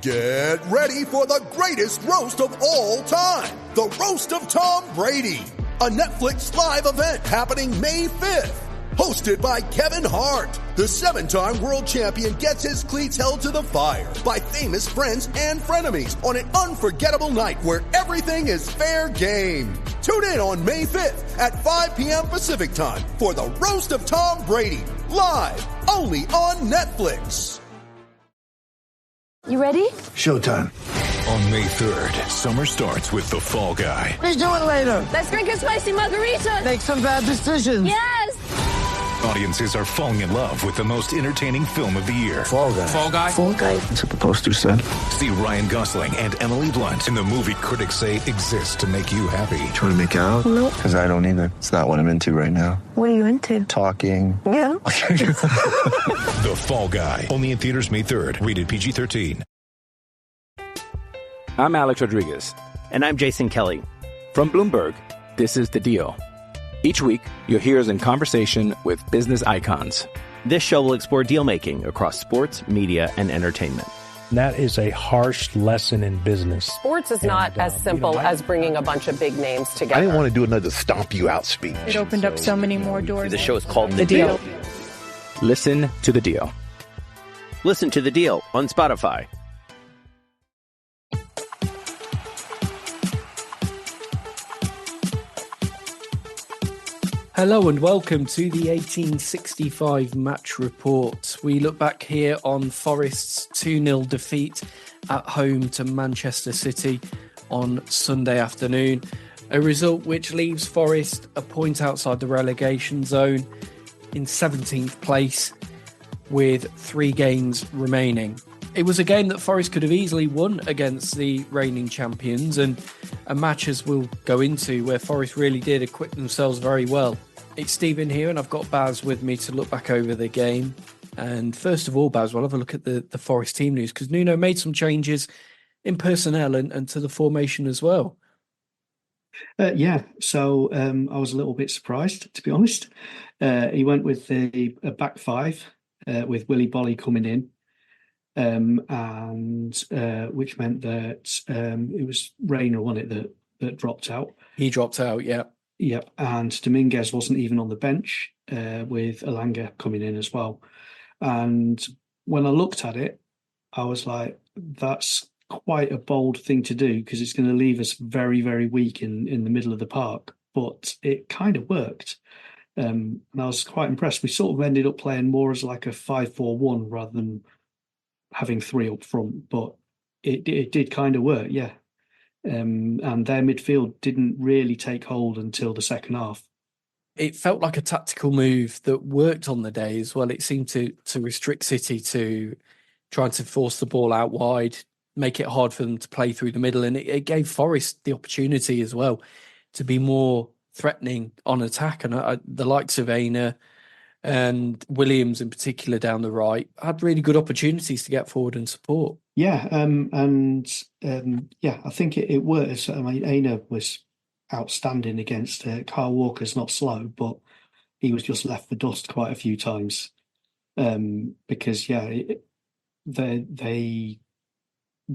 Get ready for the greatest roast of all time. The Roast of Tom Brady. A Netflix live event happening May 5th. Hosted by Kevin Hart. The 7-time world champion gets his cleats held to the fire by famous friends and frenemies on an unforgettable night where everything is fair game. Tune in on May 5th at 5 p.m. Pacific time for the Roast of Tom Brady. Live only on Netflix. You ready? Showtime. On May 3rd, summer starts with The Fall Guy. Let's do it later. Let's drink a spicy margarita. Make some bad decisions. Yes! Audiences are falling in love with the most entertaining film of the year. Fall Guy. Fall Guy. Fall Guy. That's what the poster said. See Ryan Gosling and Emily Blunt in the movie critics say exists to make you happy. Trying to make it out? Nope. Because I don't either. It's not what I'm into right now. What are you into? Talking. Yeah. The Fall Guy. Only in theaters May 3rd. Rated PG-13. I'm Alex Rodriguez. And I'm Jason Kelly. From Bloomberg, this is The Deal. Each week, you'll hear us in conversation with business icons. This show will explore deal-making across sports, media, and entertainment. That is a harsh lesson in business. Sports is not as simple as bringing a bunch of big names together. I didn't want to do another stomp you out speech. It opened up so many more doors. The show is called The Deal. Listen to The Deal. Listen to The Deal on Spotify. Hello and welcome to the 1865 match report. We look back here on Forest's 2-0 defeat at home to Manchester City on Sunday afternoon. A result which leaves Forest a point outside the relegation zone in 17th place with 3 games remaining. It was a game that Forest could have easily won against the reigning champions, and a match, as we'll go into, where Forest really did equip themselves very well. It's Steven here, and I've got Baz with me to look back over the game. And first of all, Baz, we'll have a look at the Forest team news, because Nuno made some changes in personnel and to the formation as well. So I was a little bit surprised, to be honest. He went with a back 5 with Willy Bolly coming in. Which meant that it was Reina, wasn't it, that dropped out? He dropped out, yeah. Yep, and Dominguez wasn't even on the bench with Elanga coming in as well. And when I looked at it, I was like, that's quite a bold thing to do because it's going to leave us very, very weak in the middle of the park. But it kind of worked. And I was quite impressed. We sort of ended up playing more as like a 5-4-1 rather than having 3 up front, but it did kind of work, yeah. And their midfield didn't really take hold until the second half. It felt like a tactical move that worked on the day as well. It seemed to restrict City to trying to force the ball out wide, make it hard for them to play through the middle, and it gave Forest the opportunity as well to be more threatening on attack. And the likes of Aina and Williams in particular down the right had really good opportunities to get forward and support. Yeah, I think it worked. I mean, Aina was outstanding against Kyle Walker's not slow, but he was just left for dust quite a few times because they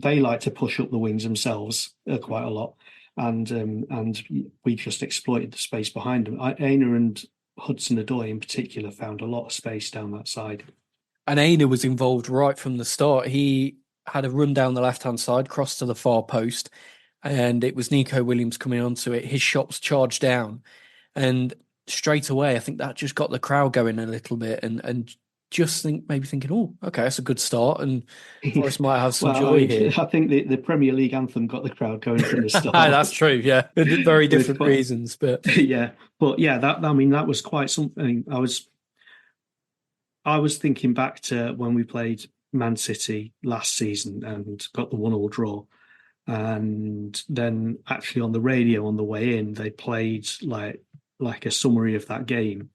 like to push up the wings themselves quite a lot, and we just exploited the space behind them. Aina and Hudson-Odoi in particular found a lot of space down that side. And Aina was involved right from the start. He had a run down the left-hand side, cross to the far post, and it was Nico Williams coming onto it. His shot was charged down, and straight away, I think that just got the crowd going a little bit, and just thinking, oh, okay, that's a good start, and Forest might have some joy here. I think the Premier League anthem got the crowd going from the start. That's true, yeah. Very different reasons, but that was quite something. I was thinking back to when we played Man City last season and got the 1-1 draw, and then actually on the radio on the way in they played like a summary of that game,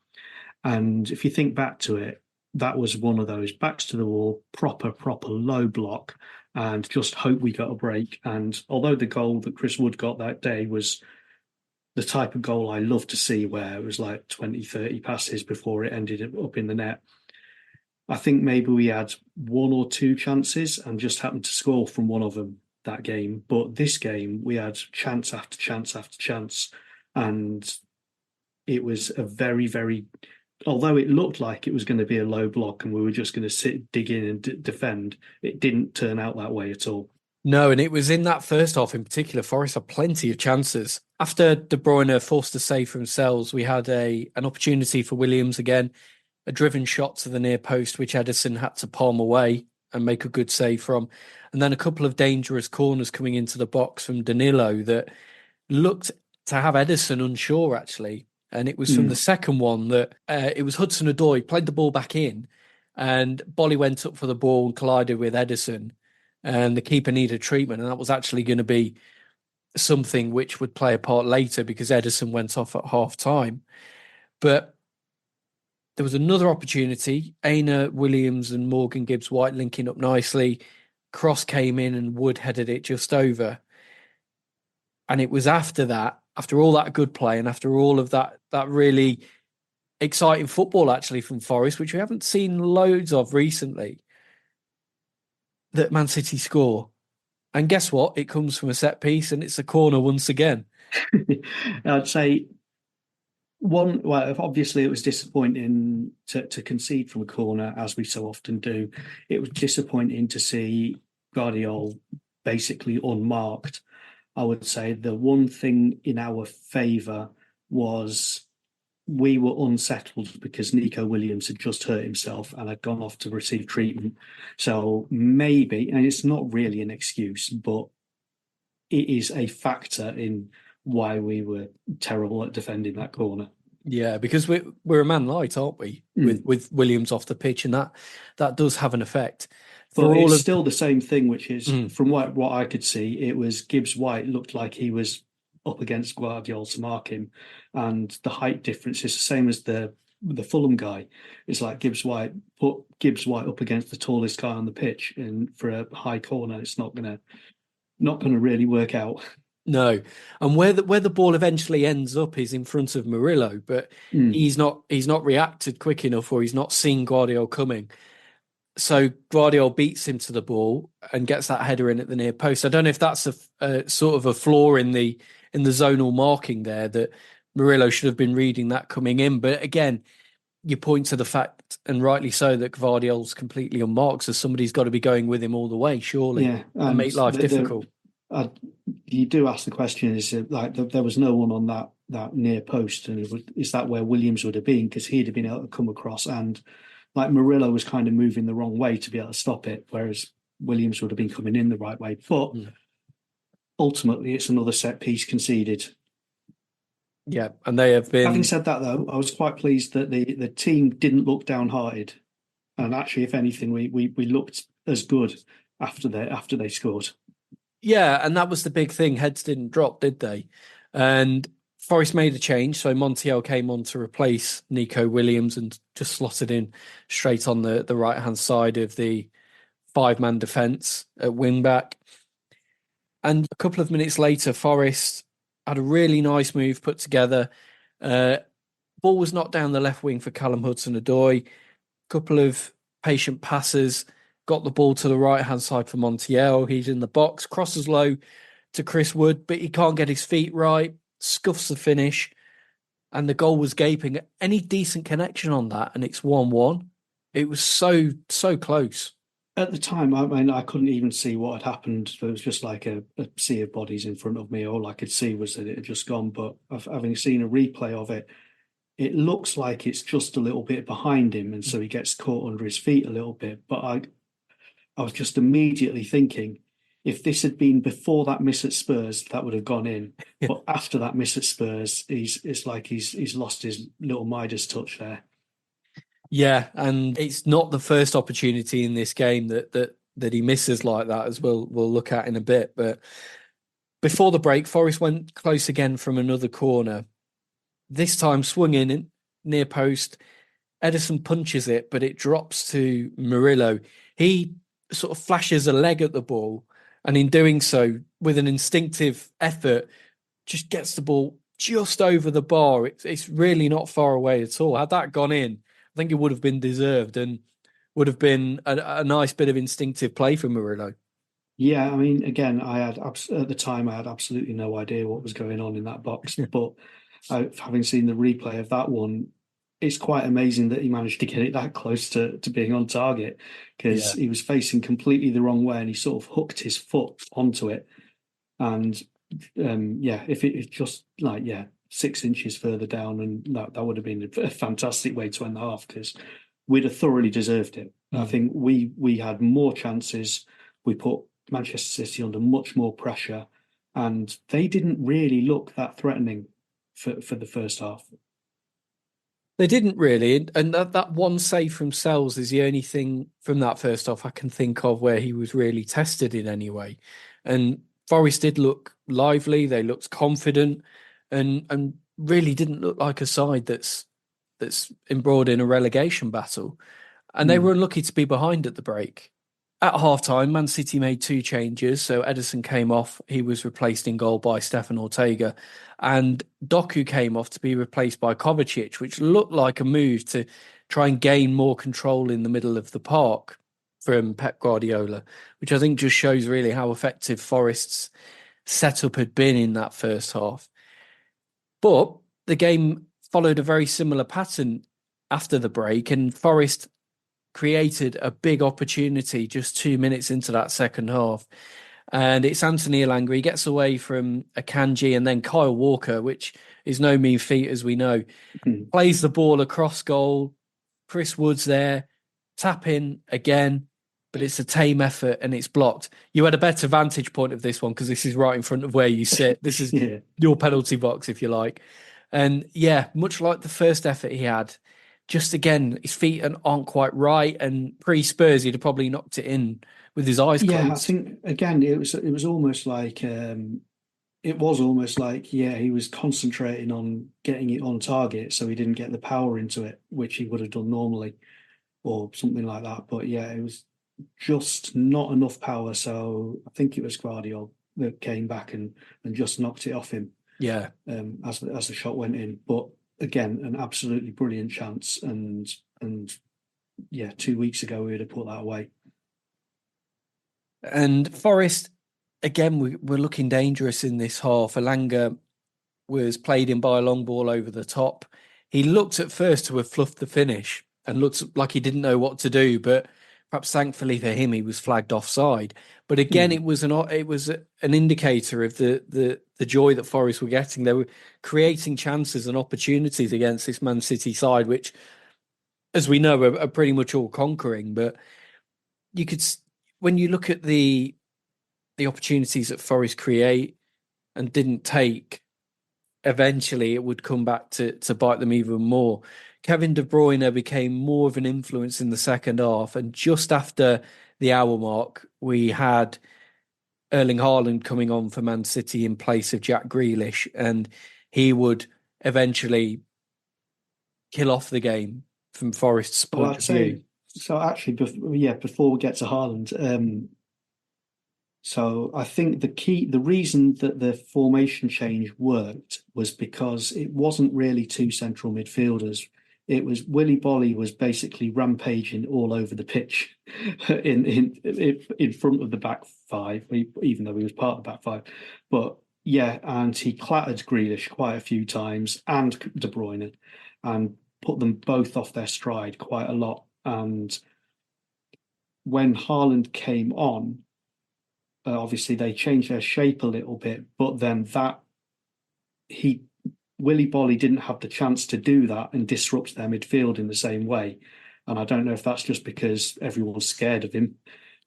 and if you think back to it, that was one of those backs to the wall, proper low block, and just hope we got a break. And although the goal that Chris Wood got that day was the type of goal I love to see, where it was like 20, 30 passes before it ended up in the net, I think maybe we had one or two chances and just happened to score from one of them that game. But this game, we had chance after chance after chance. And it was a very, very, although it looked like it was going to be a low block and we were just going to sit, dig in and defend, it didn't turn out that way at all. No, and it was in that first half in particular, Forest had plenty of chances. After De Bruyne forced a save for themselves, we had an opportunity for Williams again, a driven shot to the near post, which Ederson had to palm away and make a good save from. And then a couple of dangerous corners coming into the box from Danilo that looked to have Ederson unsure, actually. And it was from the second one that it was Hudson-Odoi played the ball back in and Bolly went up for the ball and collided with Ederson. And the keeper needed treatment. And that was actually going to be something which would play a part later because Ederson went off at half time. But there was another opportunity. Aina, Williams and Morgan Gibbs-White linking up nicely. Cross came in and Wood headed it just over. And it was after that, after all that good play and after all of that really exciting football actually from Forest, which we haven't seen loads of recently, that Man City score. And guess what? It comes from a set piece and it's a corner once again. I'd say obviously it was disappointing to concede from a corner, as we so often do. It was disappointing to see Gvardiol basically unmarked. I would say the one thing in our favour was we were unsettled because Nico Williams had just hurt himself and had gone off to receive treatment. So maybe, and it's not really an excuse, but it is a factor in why we were terrible at defending that corner. Yeah, because we're a man light, aren't we? With Williams off the pitch, and that does have an effect. But it's still the same thing, which is from what I could see, it was Gibbs-White looked like he was up against Gvardiol to mark him, and the height difference is the same as the Fulham guy. It's like Gibbs-White put Gibbs-White up against the tallest guy on the pitch, and for a high corner, it's not gonna really work out. No, and where the ball eventually ends up is in front of Murillo, but he's not reacted quick enough, or he's not seen Gvardiol coming. So Gvardiol beats him to the ball and gets that header in at the near post. I don't know if that's a sort of a flaw in the zonal marking there, that Murillo should have been reading that coming in. But again, you point to the fact, and rightly so, that Gvardiol's completely unmarked, so somebody's got to be going with him all the way, surely, and make life difficult. You do ask the question: is like there was no one on that near post, and is that where Williams would have been? Because he'd have been able to come across, and like Murillo was kind of moving the wrong way to be able to stop it, whereas Williams would have been coming in the right way. But ultimately, it's another set piece conceded. Yeah, and they have been. Having said that, though, I was quite pleased that the team didn't look downhearted, and actually, if anything, we looked as good after they scored. Yeah, and that was the big thing. Heads didn't drop, did they? And Forest made a change, so Montiel came on to replace Nico Williams and just slotted in straight on the right-hand side of the five-man defence at wing-back. And a couple of minutes later, Forest had a really nice move put together. Ball was knocked down the left wing for Callum Hudson-Odoi. Couple of patient passes, got the ball to the right-hand side for Montiel. He's in the box, crosses low to Chris Wood, but he can't get his feet right, scuffs the finish, and the goal was gaping. Any decent connection on that, and it's 1-1. It was so close. At the time, I mean, I couldn't even see what had happened. There was just like a sea of bodies in front of me. All I could see was that it had just gone. But having seen a replay of it, it looks like it's just a little bit behind him, and so he gets caught under his feet a little bit. But I was just immediately thinking, if this had been before that miss at Spurs, that would have gone in. But after that miss at Spurs, it's like he's lost his little Midas touch there. Yeah, and it's not the first opportunity in this game that he misses like that, as we'll look at in a bit. But before the break, Forest went close again from another corner. This time swung in near post. Ederson punches it, but it drops to Murillo. He sort of flashes a leg at the ball, and in doing so, with an instinctive effort, just gets the ball just over the bar. It's really not far away at all. Had that gone in, I think it would have been deserved. And would have been a nice bit of instinctive play from Murillo. Yeah, I mean, again, at the time I had absolutely no idea what was going on in that box, but having seen the replay of that one, it's quite amazing that he managed to get it that close to being on target, because he was facing completely the wrong way and he sort of hooked his foot onto it. And if it just 6 inches further down, and that would have been a fantastic way to end the half, because we'd have thoroughly deserved it. I think we had more chances. We put Manchester City under much more pressure, and they didn't really look that threatening for the first half. They didn't really, and that one save from Sells is the only thing from that first half I can think of where he was really tested in any way. And Forest did look lively, they looked confident, and really didn't look like a side that's embroiled in a relegation battle. And they were unlucky to be behind at the break. At half-time, Man City made 2 changes. So Ederson came off. He was replaced in goal by Stefan Ortega. And Doku came off to be replaced by Kovacic, which looked like a move to try and gain more control in the middle of the park from Pep Guardiola, which I think just shows really how effective Forest's setup had been in that first half. But the game followed a very similar pattern after the break, and Forest created a big opportunity just 2 minutes into that second half. And it's Anthony Elanga. He gets away from Akanji, and then Kyle Walker, which is no mean feat, as we know, plays the ball across goal. Chris Wood's there, tap in again, but it's a tame effort and it's blocked. You had a better vantage point of this one because this is right in front of where you sit. This is your penalty box, if you like. And much like the first effort he had, just again, his feet aren't quite right, and pre-Spurs he'd have probably knocked it in with his eyes closed. Yeah, I think again it was almost like he was concentrating on getting it on target, so he didn't get the power into it, which he would have done normally, or something like that. But it was just not enough power. So I think it was Gvardiol that came back and just knocked it off him. Yeah, as the shot went in, but. Again, an absolutely brilliant chance, and 2 weeks ago we would have put that away. And Forest, again, we're looking dangerous in this half. Elanga was played in by a long ball over the top. He looked at first to have fluffed the finish and looked like he didn't know what to do, but perhaps thankfully for him, he was flagged offside. But again, it was an indicator of the joy that Forest were getting. They were creating chances and opportunities against this Man City side, which, as we know, are pretty much all conquering. But you could, when you look at the opportunities that Forest create and didn't take, eventually it would come back to bite them even more. Kevin De Bruyne became more of an influence in the second half, and just after the hour mark, we had Erling Haaland coming on for Man City in place of Jack Grealish, and he would eventually kill off the game from Forest's point of view. So actually, before we get to Haaland, so I think the reason that the formation change worked was because it wasn't really 2 central midfielders. It was Willy Bolly was basically rampaging all over the pitch in front of the back 5, even though he was part of the back 5. But and he clattered Grealish quite a few times and De Bruyne, and put them both off their stride quite a lot. And when Haaland came on, obviously they changed their shape a little bit, but then Willy Bolly didn't have the chance to do that and disrupt their midfield in the same way. And I don't know if that's just because everyone was scared of him,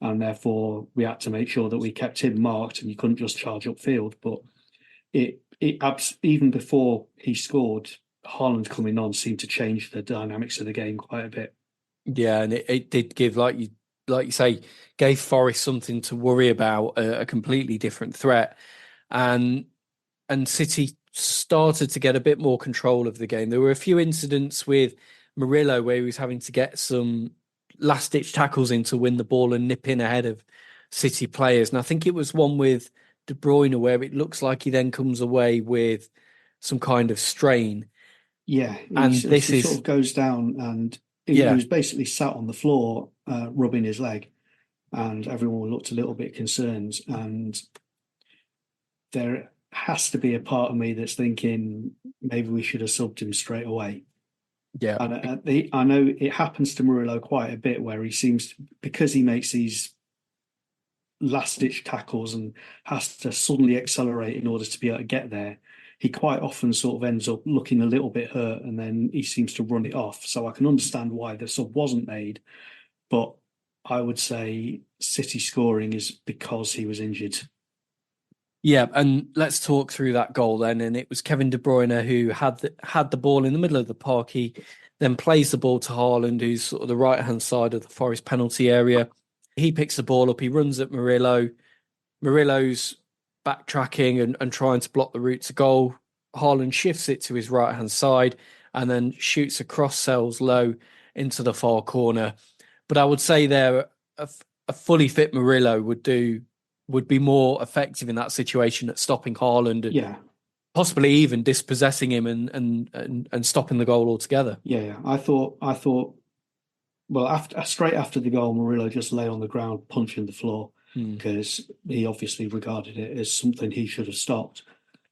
and therefore we had to make sure that we kept him marked and you couldn't just charge upfield. But it even before he scored, Haaland coming on seemed to change the dynamics of the game quite a bit. Yeah, and it did give, like you say, gave Forest something to worry about, a completely different threat. And City started to get a bit more control of the game. There were a few incidents with Murillo where he was having to get some last-ditch tackles in to win the ball and nip in ahead of City players. And I think it was one with De Bruyne where it looks like he then comes away with some kind of strain. Yeah, and he sort of goes down, and He was basically sat on the floor, rubbing his leg, and everyone looked a little bit concerned. And there has to be a part of me that's thinking maybe we should have subbed him straight away. Yeah. And I know it happens to Murillo quite a bit, where he seems, because he makes these last-ditch tackles and has to suddenly accelerate in order to be able to get there, he quite often sort of ends up looking a little bit hurt, and then he seems to run it off. So I can understand why the sub wasn't made, but I would say City scoring is because he was injured. Yeah, and let's talk through that goal then. And it was Kevin De Bruyne who had the ball in the middle of the park. He then plays the ball to Haaland, who's sort of the right-hand side of the Forest penalty area. He picks the ball up. He runs at Murillo. Murillo's backtracking and trying to block the route to goal. Haaland shifts it to his right-hand side and then shoots across cells low into the far corner. But I would say there, a fully fit Murillo would be more effective in that situation at stopping Haaland and possibly even dispossessing him and stopping the goal altogether. Yeah. I thought well, straight after the goal, Murillo just lay on the ground punching the floor because he obviously regarded it as something he should have stopped.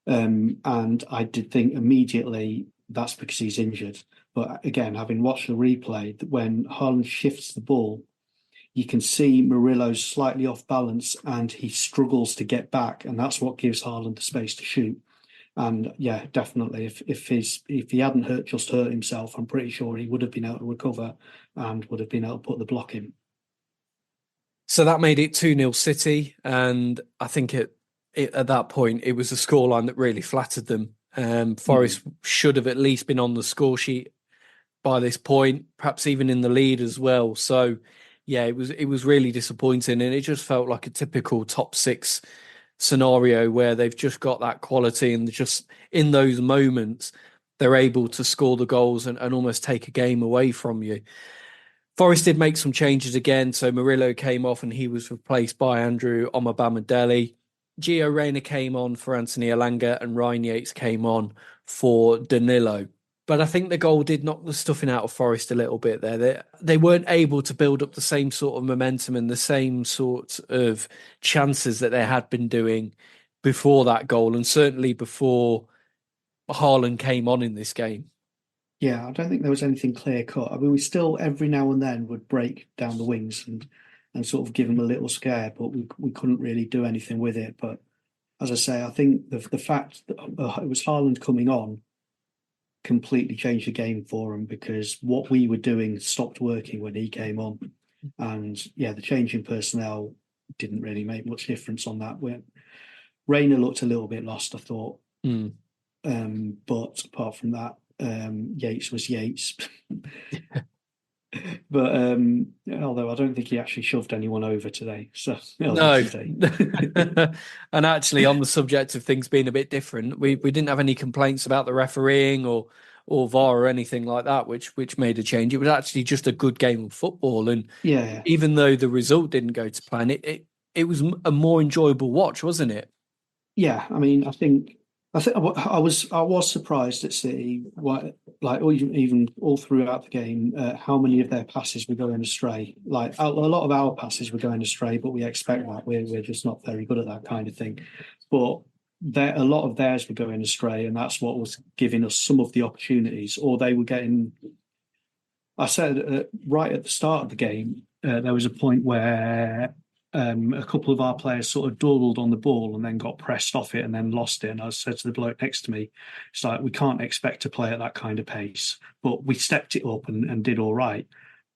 And I did think immediately that's because he's injured. But again, having watched the replay, when Haaland shifts the ball, you can see Murillo's slightly off balance and he struggles to get back, and that's what gives Haaland the space to shoot. And yeah, definitely, if he hadn't hurt himself, I'm pretty sure he would have been able to recover and would have been able to put the block in. So that made it 2-0 City, and I think at that point it was a scoreline that really flattered them. Forest should have at least been on the score sheet by this point, perhaps even in the lead as well. So yeah, it was really disappointing, and it just felt like a typical top six scenario where they've just got that quality, and just in those moments they're able to score the goals and almost take a game away from you. Forest did make some changes again, so Murillo came off and he was replaced by Andrew Omobamidele. Gio Reyna came on for Anthony Elanga and Ryan Yates came on for Danilo. But I think the goal did knock the stuffing out of Forest a little bit there. They weren't able to build up the same sort of momentum and the same sort of chances that they had been doing before that goal, and certainly before Haaland came on in this game. Yeah, I don't think there was anything clear cut. I mean, we still every now and then would break down the wings and sort of give them a little scare, but we couldn't really do anything with it. But as I say, I think the fact that it was Haaland coming on completely changed the game for him, because what we were doing stopped working when he came on. And yeah, the change in personnel didn't really make much difference on that. Reyna looked a little bit lost, I thought. But apart from that, Yates was Yates. But although I don't think he actually shoved anyone over today. So no. And actually, on the subject of things being a bit different, we didn't have any complaints about the refereeing or VAR or anything like that, which made a change. It was actually just a good game of football, and even though the result didn't go to plan, it was a more enjoyable watch, wasn't it? Yeah, I mean, I think I was surprised at City, like even all throughout the game, how many of their passes were going astray. Like a lot of our passes were going astray, but we expect that we're just not very good at that kind of thing. But a lot of theirs were going astray, and that's what was giving us some of the opportunities. Or they were getting. I said right at the start of the game, there was a point where a couple of our players sort of dawdled on the ball and then got pressed off it and then lost it. And I said to the bloke next to me, it's like, we can't expect to play at that kind of pace. But we stepped it up and did all right.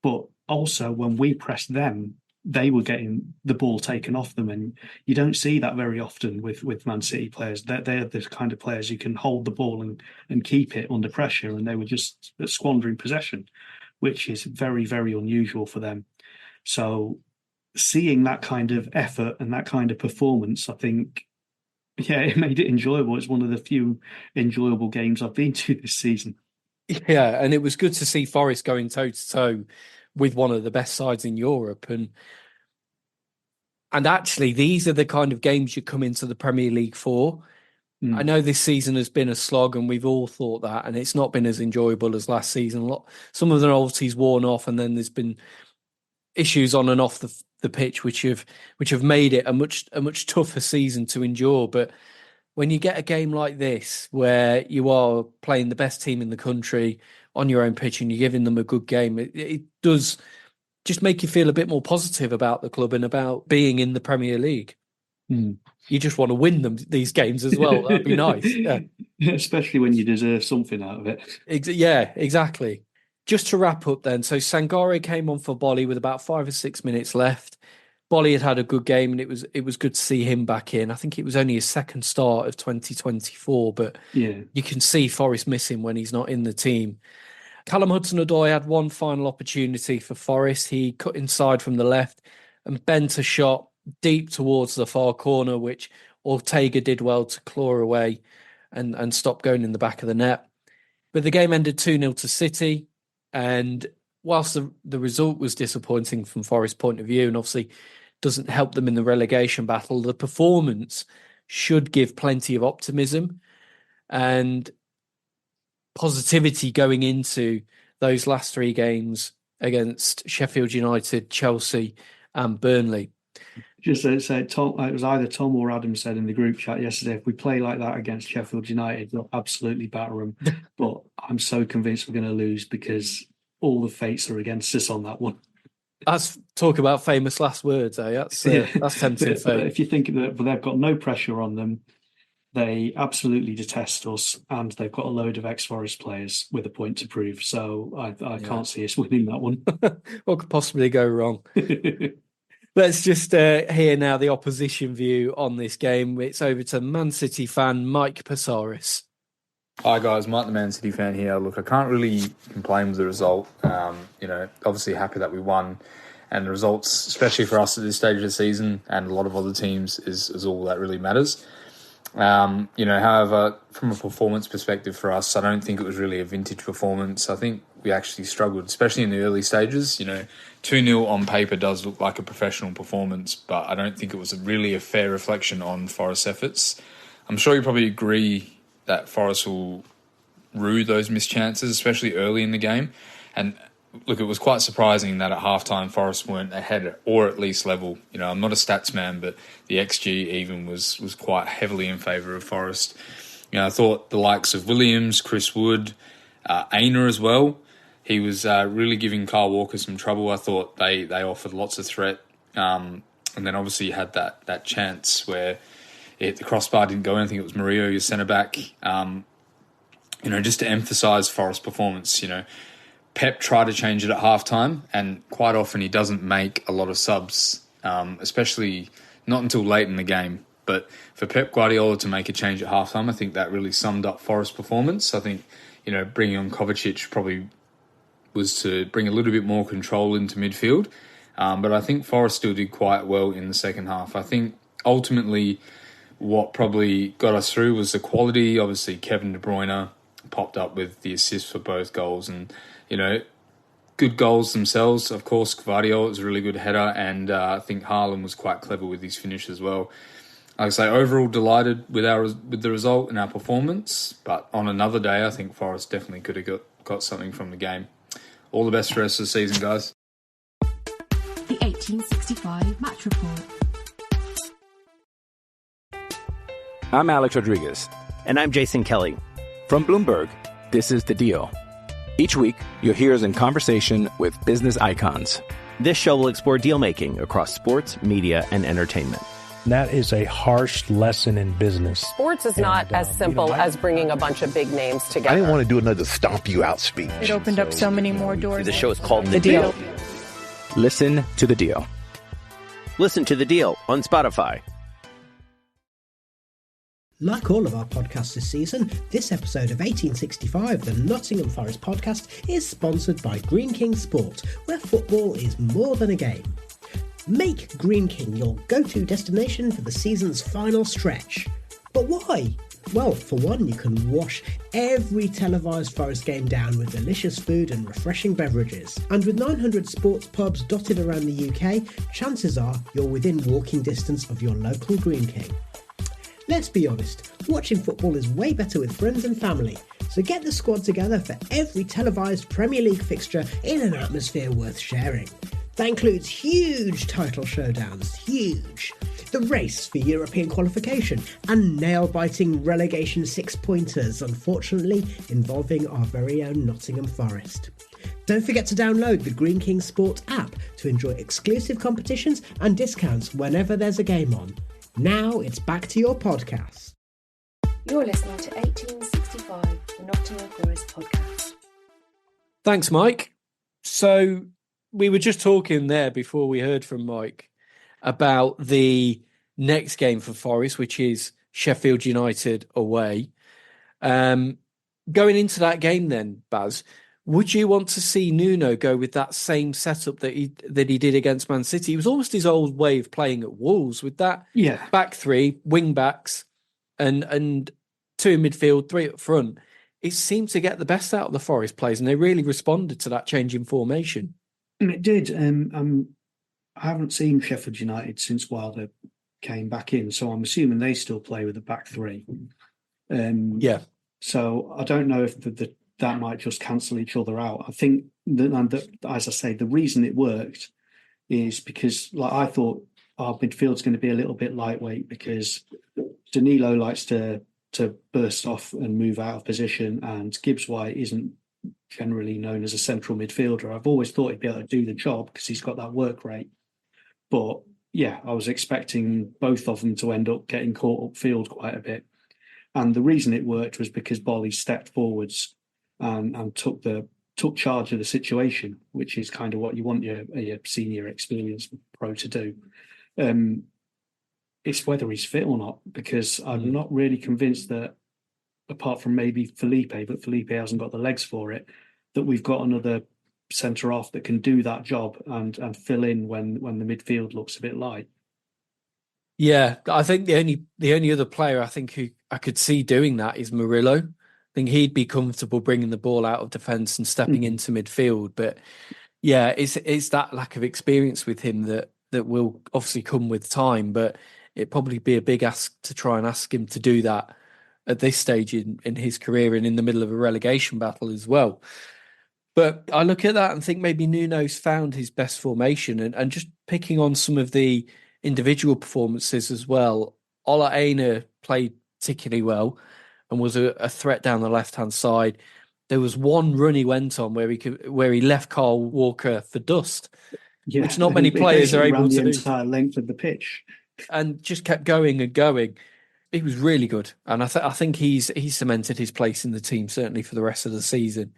But also when we pressed them, they were getting the ball taken off them. And you don't see that very often with Man City players. They're the kind of players who can hold the ball and keep it under pressure. And they were just squandering possession, which is very, very unusual for them. So seeing that kind of effort and that kind of performance, I think, it made it enjoyable. It's one of the few enjoyable games I've been to this season. Yeah, and it was good to see Forest going toe-to-toe with one of the best sides in Europe. And actually, these are the kind of games you come into the Premier League for. I know this season has been a slog, and we've all thought that, and it's not been as enjoyable as last season. Some of the novelty's worn off, and then there's been issues on and off the pitch which have made it a much tougher season to endure. But when you get a game like this, where you are playing the best team in the country on your own pitch and you're giving them a good game, it does just make you feel a bit more positive about the club and about being in the Premier League. You just want to win these games as well. That'd be nice. Yeah. Especially when you deserve something out of it. Yeah, exactly. Just to wrap up then, so Sangare came on for Bolly with about 5 or 6 minutes left. Bolly had a good game, and it was good to see him back in. I think it was only his second start of 2024, but you can see Forest miss him when he's not in the team. Callum Hudson-Odoi had one final opportunity for Forest. He cut inside from the left and bent a shot deep towards the far corner, which Ortega did well to claw away and stop going in the back of the net. But the game ended 2-0 to City. And whilst the result was disappointing from Forest's point of view, and obviously doesn't help them in the relegation battle, the performance should give plenty of optimism and positivity going into those last 3 games against Sheffield United, Chelsea and Burnley. Just to say, Tom, it was either Tom or Adam said in the group chat yesterday, if we play like that against Sheffield United, we'll absolutely batter them. But I'm so convinced we're going to lose because all the fates are against us on that one. That's talk about famous last words, eh? That's tempting fate. If you think that they've got no pressure on them, they absolutely detest us, and they've got a load of ex-Forest players with a point to prove. So I can't see us winning that one. What could possibly go wrong? Let's just hear now the opposition view on this game. It's over to Man City fan Mike Passaris. Hi guys, Mike the Man City fan here. Look, I can't really complain with the result. Obviously happy that we won, and the results, especially for us at this stage of the season and a lot of other teams, is all that really matters. However, from a performance perspective for us, I don't think it was really a vintage performance. I think we actually struggled, especially in the early stages. 2-0 on paper does look like a professional performance, but I don't think it was really a fair reflection on Forest's efforts. I'm sure you probably agree that Forest will rue those missed chances, especially early in the game. And look, it was quite surprising that at halftime Forest weren't ahead or at least level. I'm not a stats man, but the XG even was quite heavily in favour of Forest. I thought the likes of Williams, Chris Wood, Aina as well, he was really giving Kyle Walker some trouble. I thought they offered lots of threat. And then obviously you had that chance where it hit the crossbar, didn't go in. I think it was Murillo, your centre-back. Just to emphasise Forest's performance, Pep tried to change it at halftime, and quite often he doesn't make a lot of subs, especially not until late in the game. But for Pep Guardiola to make a change at halftime, I think that really summed up Forest's performance. I think, bringing on Kovacic probably was to bring a little bit more control into midfield. But I think Forest still did quite well in the second half. I think ultimately what probably got us through was the quality. Obviously, Kevin De Bruyne popped up with the assist for both goals, and good goals themselves. Of course, Gvardiol was a really good header, and I think Haaland was quite clever with his finish as well. Like I say, overall delighted with the result and our performance, but on another day, I think Forest definitely could have got something from the game. All the best for the rest of the season, guys. The 1865 Match Report. I'm Alex Rodriguez. And I'm Jason Kelly. From Bloomberg, this is The Deal. Each week, you'll hear us in conversation with business icons. This show will explore deal-making across sports, media, and entertainment. That is a harsh lesson in business. Sports is not as simple as bringing a bunch of big names together. I didn't want to do another stomp you out speech. It opened up so many more doors. The show is called The Deal. Listen to The Deal. Listen to The Deal on Spotify. Like all of our podcasts this season, this episode of 1865, the Nottingham Forest podcast, is sponsored by Greene King Sport, where football is more than a game. Make Greene King your go-to destination for the season's final stretch. But why? Well, for one, you can wash every televised Forest game down with delicious food and refreshing beverages. And with 900 sports pubs dotted around the UK, chances are you're within walking distance of your local Greene King. Let's be honest, watching football is way better with friends and family, so get the squad together for every televised Premier League fixture in an atmosphere worth sharing. That includes huge title showdowns, huge, the race for European qualification, and nail-biting relegation six-pointers, unfortunately involving our very own Nottingham Forest. Don't forget to download the Green King Sport app to enjoy exclusive competitions and discounts whenever there's a game on. Now it's back to your podcast. You're listening to 1865, the Nottingham Forest podcast. Thanks, Mike. So we were just talking there before we heard from Mike about the next game for Forest, which is Sheffield United away. Going into that game then, Baz, would you want to see Nuno go with that same setup that he did against Man City? It was almost his old way of playing at Wolves with that back three, wing backs, and two in midfield, three up front. It seemed to get the best out of the Forest players, and they really responded to that change in formation. It did. I haven't seen Sheffield United since Wilder came back in, so I'm assuming they still play with the back three. So I don't know if that might just cancel each other out. I think that, as I say, the reason it worked is because, like, I thought our midfield's going to be a little bit lightweight because Danilo likes to burst off and move out of position, and Gibbs-White isn't generally known as a central midfielder. I've always thought he'd be able to do the job because he's got that work rate. But yeah, I was expecting both of them to end up getting caught upfield quite a bit. And the reason it worked was because Bolly stepped forwards and took charge of the situation, which is kind of what you want your senior experienced pro to do. It's whether he's fit or not, because I'm not really convinced that, apart from maybe Felipe, but Felipe hasn't got the legs for it, that we've got another centre-half that can do that job and fill in when the midfield looks a bit light. Yeah, I think the only other player I think who I could see doing that is Murillo. I think he'd be comfortable bringing the ball out of defence and stepping into midfield. But yeah, it's that lack of experience with him that will obviously come with time. But it'd probably be a big ask to try and ask him to do that at this stage in his career and in the middle of a relegation battle as well. But I look at that and think maybe Nuno's found his best formation, and just picking on some of the individual performances as well. Ola Aina played particularly well and was a threat down the left-hand side. There was one run he went on where he left Carl Walker for dust, which not many players are able to do. The entire length of the pitch, and just kept going and going. He was really good, and I think he's cemented his place in the team certainly for the rest of the season.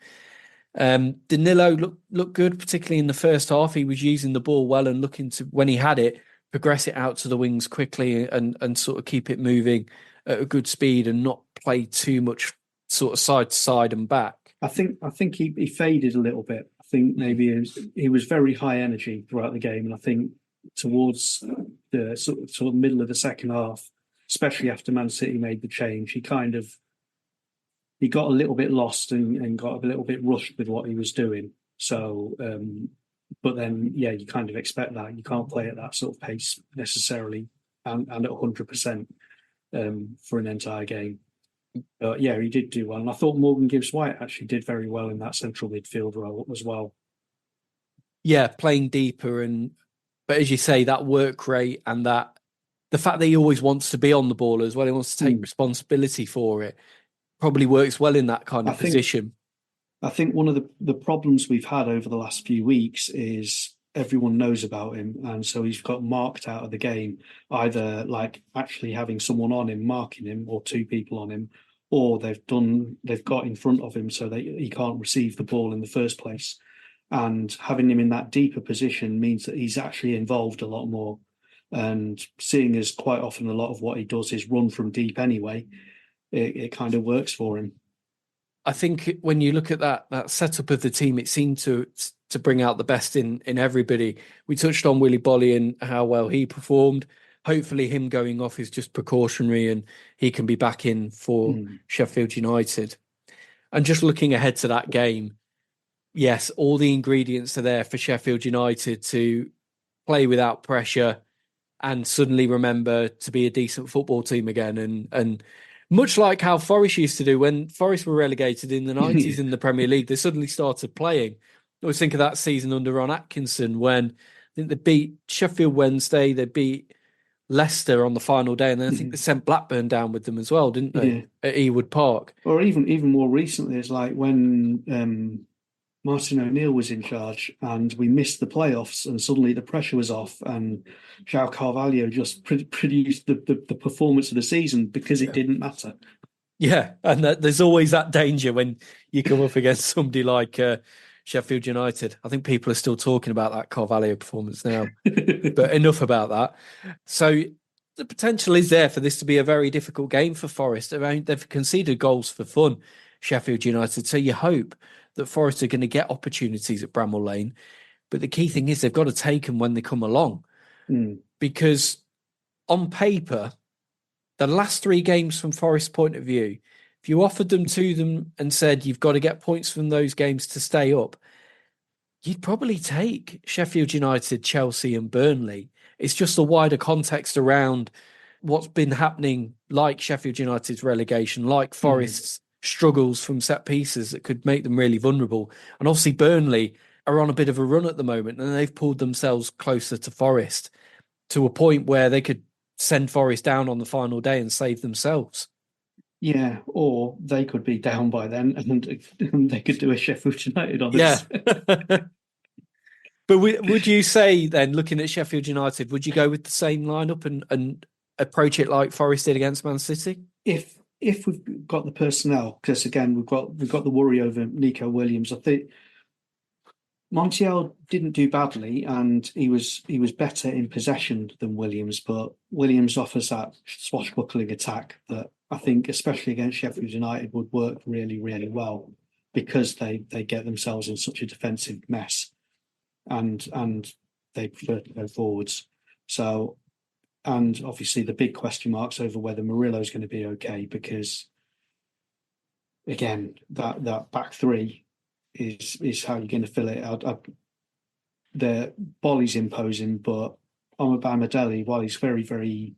Danilo looked good, particularly in the first half. He was using the ball well and looking to, when he had it, progress it out to the wings quickly and sort of keep it moving at a good speed and not play too much sort of side to side and back. I think he faded a little bit. I think maybe he was very high energy throughout the game, and I think towards the sort of middle of the second half, especially after Man City made the change, he got a little bit lost and got a little bit rushed with what he was doing. So, but then, yeah, you kind of expect that. You can't play at that sort of pace necessarily and at 100% for an entire game. But yeah, he did do well. And I thought Morgan Gibbs-White actually did very well in that central midfield role as well. Yeah, playing deeper. But as you say, that work rate and the fact that he always wants to be on the ball as well, he wants to take responsibility for it, probably works well in that kind of position. I think one of the problems we've had over the last few weeks is everyone knows about him, and so he's got marked out of the game, either like actually having someone on him, marking him, or two people on him, or they've got in front of him so that he can't receive the ball in the first place. And having him in that deeper position means that he's actually involved a lot more. And seeing as quite often a lot of what he does is run from deep anyway, it kind of works for him. I think when you look at that setup of the team, it seemed to bring out the best in everybody. We touched on Willy Bolly and how well he performed. Hopefully him going off is just precautionary and he can be back in for Sheffield United. And just looking ahead to that game, yes, all the ingredients are there for Sheffield United to play without pressure and suddenly remember to be a decent football team again. And much like how Forest used to do when Forest were relegated in the 90s in the Premier League, they suddenly started playing. I always think of that season under Ron Atkinson when I think they beat Sheffield Wednesday, they beat Leicester on the final day, and then I think they sent Blackburn down with them as well, didn't they? At Ewood Park. Or even more recently, it's like when Martin O'Neill was in charge and we missed the playoffs and suddenly the pressure was off and João Carvalho just produced the performance of the season because it didn't matter. Yeah, and there's always that danger when you come up against somebody like Sheffield United. I think people are still talking about that Carvalho performance now, but enough about that. So the potential is there for this to be a very difficult game for Forest. I mean, they've conceded goals for fun, Sheffield United, so you hope that Forest are going to get opportunities at Bramall Lane. But the key thing is they've got to take them when they come along. Because on paper, the last 3 games from Forest's point of view, if you offered them to them and said you've got to get points from those games to stay up, you'd probably take Sheffield United, Chelsea and Burnley. It's just a wider context around what's been happening, like Sheffield United's relegation, like Forest's struggles from set pieces that could make them really vulnerable. And obviously Burnley are on a bit of a run at the moment and they've pulled themselves closer to Forest to a point where they could send Forest down on the final day and save themselves. Yeah, or they could be down by then and they could do a Sheffield United on this. Yeah. But would you say then, looking at Sheffield United, would you go with the same lineup and approach it like Forest did against Man City? If we've got the personnel, because again we've got the worry over Nico Williams. I think Montiel didn't do badly, and he was better in possession than Williams. But Williams offers that swashbuckling attack that I think, especially against Sheffield United, would work really, really well because they get themselves in such a defensive mess, and they prefer to go forwards. So. And obviously the big question marks over whether Murillo's going to be okay because, again, that back 3 is how you're going to fill it. The Bolly's imposing, but Omobamidele, while he's very, very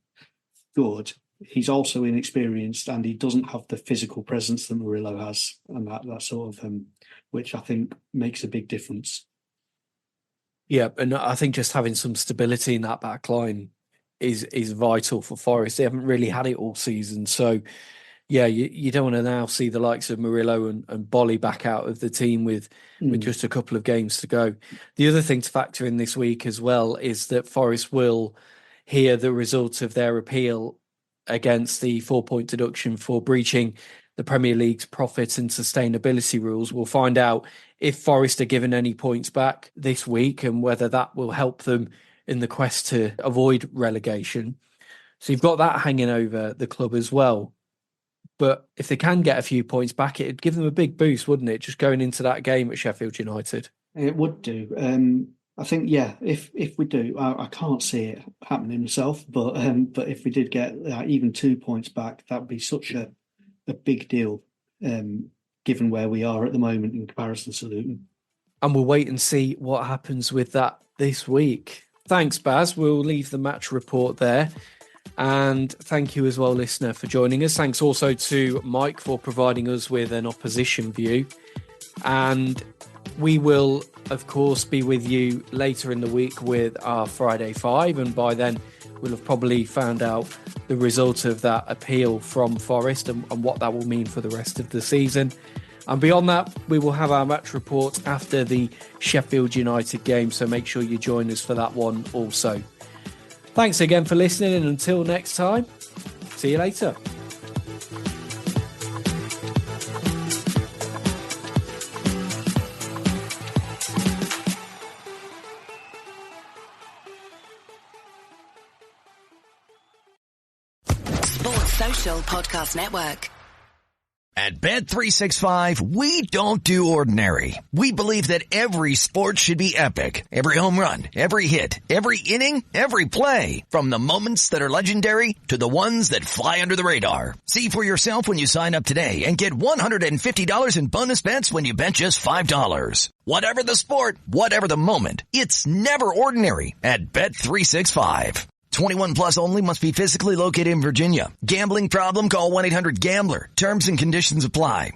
good, he's also inexperienced and he doesn't have the physical presence that Murillo has, and that sort of which I think makes a big difference. Yeah, and I think just having some stability in that back line is vital for Forest. They haven't really had it all season. So, yeah, you don't want to now see the likes of Murillo and Bolly back out of the team with just a couple of games to go. The other thing to factor in this week as well is that Forest will hear the result of their appeal against the 4-point deduction for breaching the Premier League's profit and sustainability rules. We'll find out if Forest are given any points back this week and whether that will help them in the quest to avoid relegation. So you've got that hanging over the club as well. But if they can get a few points back, it'd give them a big boost, wouldn't it? Just going into that game at Sheffield United. It would do. I think, yeah, if we do, I can't see it happening myself, but if we did get even 2 points back, that'd be such a big deal, given where we are at the moment in comparison to Luton. And we'll wait and see what happens with that this week. Thanks, Baz. We'll leave the match report there. And thank you as well, listener, for joining us. Thanks also to Mike for providing us with an opposition view. And we will, of course, be with you later in the week with our Friday 5. And by then, we'll have probably found out the result of that appeal from Forest and what that will mean for the rest of the season. And beyond that, we will have our match report after the Sheffield United game, so make sure you join us for that one also. Thanks again for listening, and until next time, see you later. Sports Social Podcast Network. At Bet365, we don't do ordinary. We believe that every sport should be epic. Every home run, every hit, every inning, every play. From the moments that are legendary to the ones that fly under the radar. See for yourself when you sign up today and get $150 in bonus bets when you bet just $5. Whatever the sport, whatever the moment, it's never ordinary at Bet365. 21 plus only. Must be physically located in Virginia. Gambling problem? Call 1-800-GAMBLER. Terms and conditions apply.